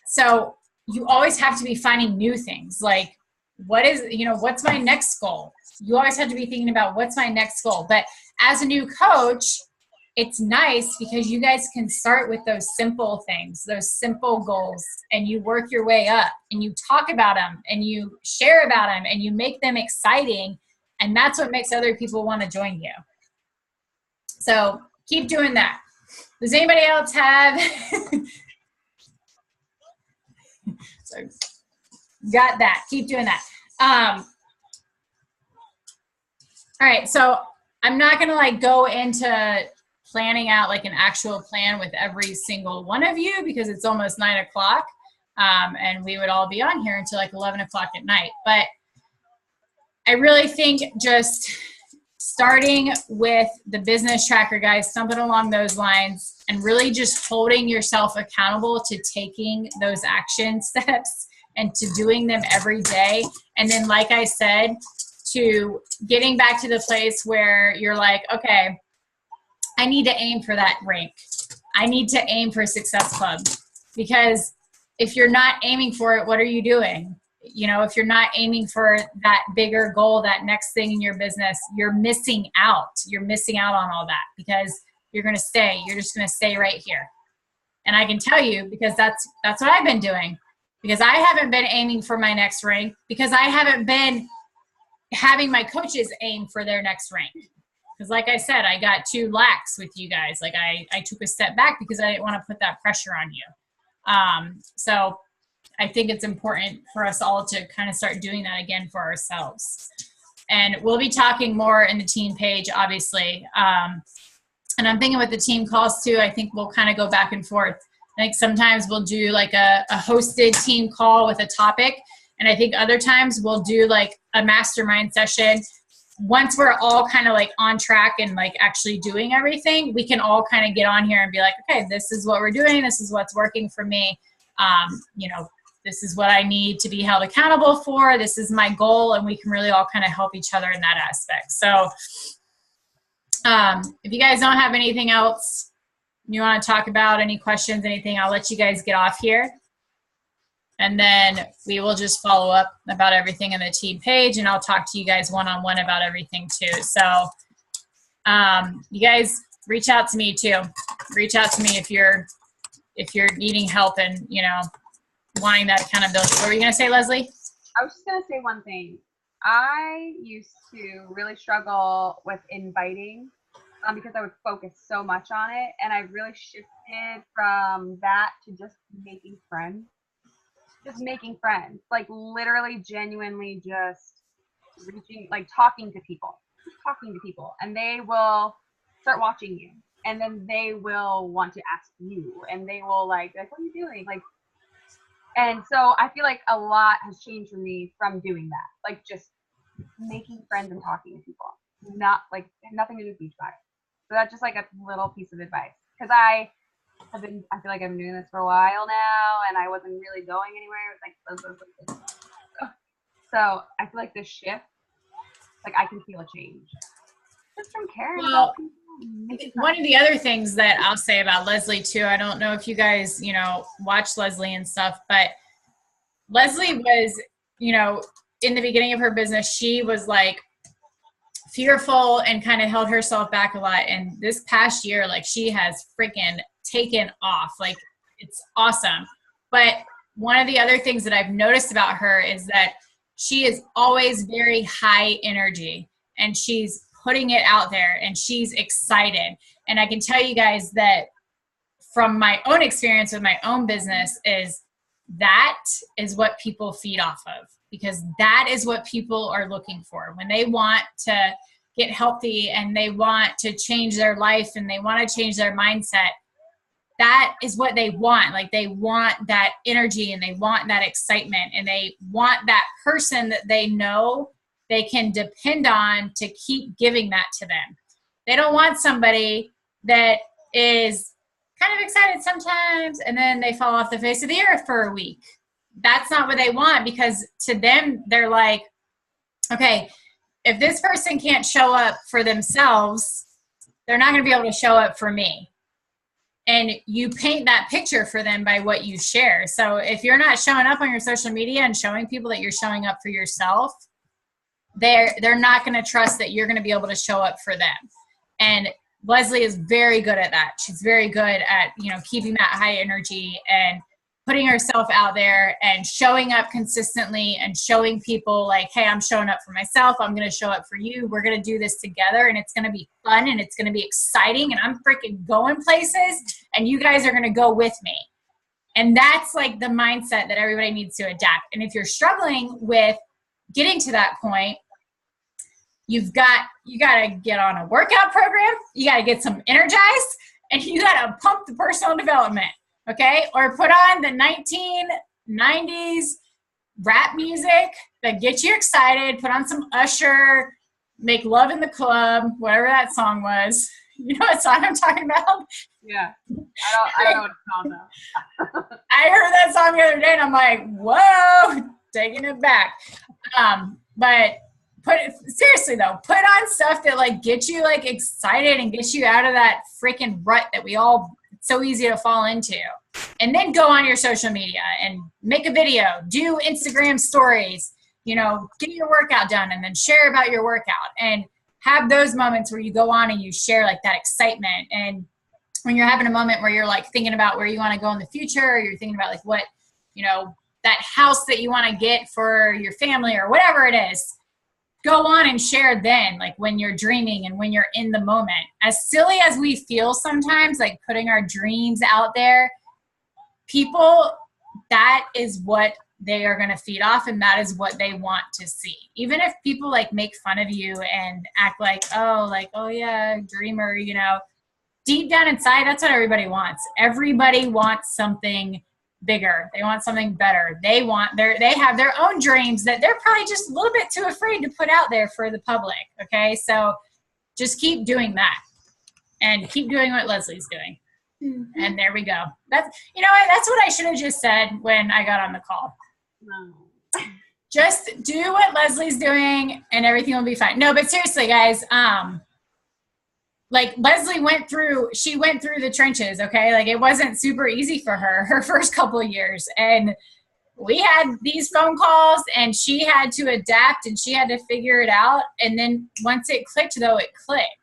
So you always have to be finding new things. Like, what's my next goal? You always have to be thinking about what's my next goal. But as a new coach, it's nice because you guys can start with those simple things, those simple goals, and you work your way up and you talk about them and you share about them and you make them exciting. And that's what makes other people want to join you. So keep doing that. Does anybody else have? So got that. Keep doing that. All right. So I'm not going to like go into planning out like an actual plan with every single one of you because it's almost 9 o'clock. And we would all be on here until like 11 o'clock at night. But I really think just starting with the business tracker, guys, something along those lines, and really just holding yourself accountable to taking those action steps and to doing them every day. And then, like I said, to getting back to the place where you're like, okay, I need to aim for that rank. I need to aim for Success Club. Because if you're not aiming for it, what are you doing? You know, if you're not aiming for that bigger goal, that next thing in your business, you're missing out. You're missing out on all that because you're going to stay. You're just going to stay right here. And I can tell you because that's what I've been doing. Because I haven't been aiming for my next rank. Because I haven't been having my coaches aim for their next rank. Because like I said, I got too lax with you guys. Like I took a step back because I didn't want to put that pressure on you. So I think it's important for us all to kind of start doing that again for ourselves. And we'll be talking more in the team page, obviously. And I'm thinking with the team calls too, I think we'll kind of go back and forth. I think sometimes we'll do like a hosted team call with a topic. And I think other times we'll do like a mastermind session. Once we're all kind of like on track and like actually doing everything, we can all kind of get on here and be like, okay, this is what we're doing. This is what's working for me. You know, this is what I need to be held accountable for. This is my goal. And we can really all kind of help each other in that aspect. So if you guys don't have anything else you want to talk about, any questions, anything, I'll let you guys get off here. And then we will just follow up about everything in the team page, and I'll talk to you guys one-on-one about everything too. So you guys reach out to me too. Reach out to me if you're needing help and, you know, wanting that accountability. What were you going to say, Leslie? I was just going to say one thing. I used to really struggle with inviting because I would focus so much on it. And I really shifted from that to just making friends. Just making friends, like literally genuinely just reaching, like talking to people, and they will start watching you, and then they will want to ask you, and they will like what are you doing? Like, and so I feel like a lot has changed for me from doing that, like just making friends and talking to people, not like nothing to do with Beachbody. So that's just like a little piece of advice, because I feel like I've been doing this for a while now, and I wasn't really going anywhere. It was like, so I feel like this shift, like I can feel a change just from caring about people. One of the other things that I'll say about Leslie too, I don't know if you guys, you know, watch Leslie and stuff, but Leslie was, you know, in the beginning of her business, she was like fearful and kind of held herself back a lot. And this past year, like she has freaking taken off. Like it's awesome. But one of the other things that I've noticed about her is that she is always very high energy, and she's putting it out there, and she's excited. And I can tell you guys that from my own experience with my own business is that is what people feed off of, because that is what people are looking for when they want to get healthy and they want to change their life and they want to change their mindset. That is what they want. Like they want that energy and they want that excitement and they want that person that they know they can depend on to keep giving that to them. They don't want somebody that is kind of excited sometimes and then they fall off the face of the earth for a week. That's not what they want, because to them, they're like, okay, if this person can't show up for themselves, they're not going to be able to show up for me. And you paint that picture for them by what you share. So if you're not showing up on your social media and showing people that you're showing up for yourself, they're not going to trust that you're going to be able to show up for them. And Leslie is very good at that. She's very good at, you know, keeping that high energy and putting herself out there and showing up consistently and showing people like, hey, I'm showing up for myself. I'm going to show up for you. We're going to do this together, and it's going to be fun and it's going to be exciting, and I'm freaking going places, and you guys are going to go with me. And that's like the mindset that everybody needs to adapt. And if you're struggling with getting to that point, you got to get on a workout program. You got to get some energized, and you got to pump the personal development. Okay, or put on the 1990s rap music that gets you excited. Put on some Usher, Make Love in the Club, whatever that song was. You know what song I'm talking about? Yeah, I don't know what it's called though. I heard that song the other day, and I'm like, whoa, taking it back. But seriously though, put on stuff that like gets you like excited and gets you out of that freaking rut that we all, it's so easy to fall into. And then go on your social media and make a video, do Instagram stories, you know, get your workout done and then share about your workout, and have those moments where you go on and you share like that excitement. And when you're having a moment where you're like thinking about where you want to go in the future, or you're thinking about like what, you know, that house that you want to get for your family or whatever it is, go on and share then, like when you're dreaming and when you're in the moment. As silly as we feel sometimes, like putting our dreams out there, people, that is what they are going to feed off, and that is what they want to see. Even if people like make fun of you and act like, oh yeah, dreamer, you know, deep down inside, that's what everybody wants. Everybody wants something bigger. They want something better. They have their own dreams that they're probably just a little bit too afraid to put out there for the public. Okay. So just keep doing that and keep doing what Leslie's doing. Mm-hmm. And there we go. That's, you know, that's what I should have just said when I got on the call. No. Just do what Leslie's doing and everything will be fine. No, but seriously guys, like Leslie went through the trenches, okay? Like it wasn't super easy for her first couple of years. And we had these phone calls and she had to adapt and she had to figure it out. And then once it clicked though, it clicked.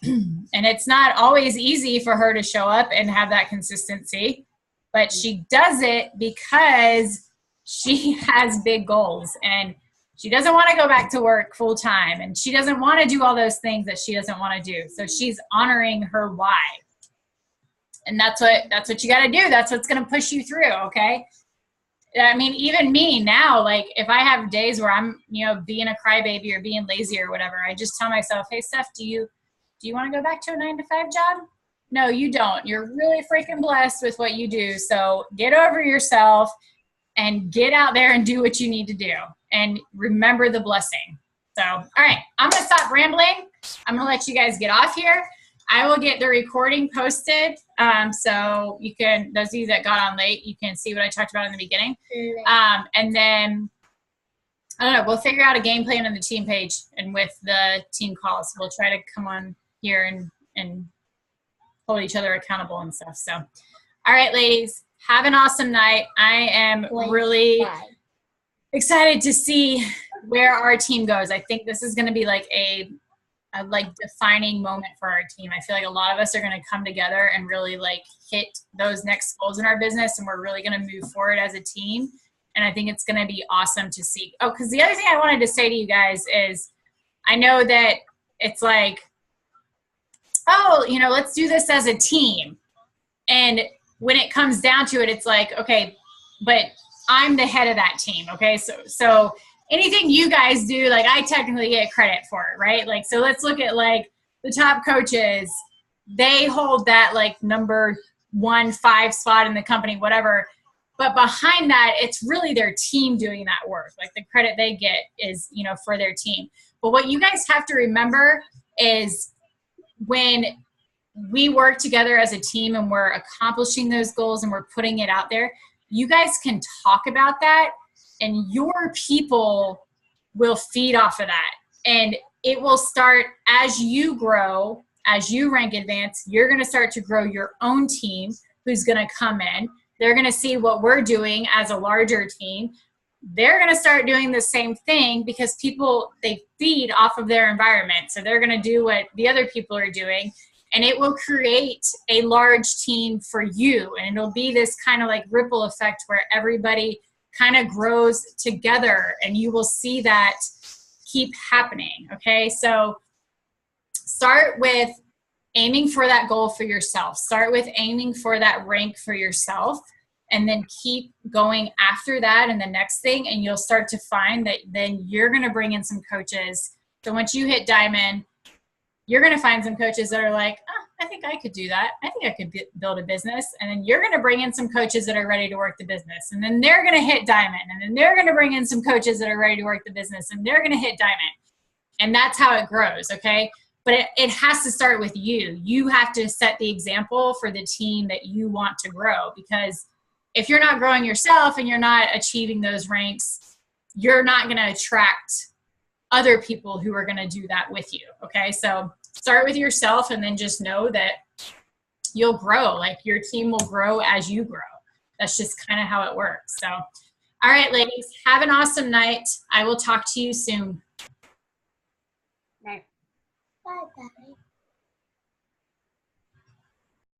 And it's not always easy for her to show up and have that consistency, but she does it because she has big goals and she doesn't want to go back to work full time, and she doesn't want to do all those things that she doesn't want to do. So she's honoring her why. And that's what you got to do. That's what's going to push you through. Okay. I mean, even me now, like if I have days where I'm, you know, being a crybaby or being lazy or whatever, I just tell myself, hey Steph, do you want to go back to a 9-to-5 job? No, you don't. You're really freaking blessed with what you do. So get over yourself and get out there and do what you need to do. And remember the blessing. So, all right, I'm going to stop rambling. I'm going to let you guys get off here. I will get the recording posted. So you can, those of you that got on late, you can see what I talked about in the beginning. And then, I don't know, we'll figure out a game plan on the team page and with the team calls. We'll try to come on here and hold each other accountable and stuff. So, all right, ladies, have an awesome night. I am really excited to see where our team goes. I think this is going to be like a defining moment for our team. I feel like a lot of us are going to come together and really like hit those next goals in our business, and we're really going to move forward as a team. And I think it's going to be awesome to see. Oh, because the other thing I wanted to say to you guys is I know that it's like, oh, you know, let's do this as a team. And when it comes down to it, it's like, okay, but I'm the head of that team, okay? So anything you guys do, like I technically get credit for it, right? Like, so let's look at like the top coaches. They hold that like number 1-5 spot in the company, whatever. But behind that, it's really their team doing that work. Like the credit they get is, you know, for their team. But what you guys have to remember is when we work together as a team and we're accomplishing those goals and we're putting it out there, you guys can talk about that and your people will feed off of that. And it will start as you grow, as you rank advance, you're going to start to grow your own team who's going to come in. They're going to see what we're doing as a larger team. they're going to start doing the same thing because people, they feed off of their environment. So they're going to do what the other people are doing, and it will create a large team for you. And it'll be this kind of like ripple effect where everybody kind of grows together, and you will see that keep happening. Okay. So start with aiming for that goal for yourself. Start with aiming for that rank for yourself, and then keep going after that and the next thing. And you'll start to find that then you're going to bring in some coaches. So once you hit diamond, you're going to find some coaches that are like, oh, I think I could do that. I think I could build a business. And then you're going to bring in some coaches that are ready to work the business. And then they're going to hit diamond. And then they're going to bring in some coaches that are ready to work the business. And they're going to hit diamond. And that's how it grows, okay? But it has to start with you. You have to set the example for the team that you want to grow, because if you're not growing yourself and you're not achieving those ranks, you're not going to attract other people who are going to do that with you. Okay. So start with yourself, and then just know that you'll grow. Like, your team will grow as you grow. That's just kind of how it works. So, all right, ladies, have an awesome night. I will talk to you soon. Night. Bye, Daddy.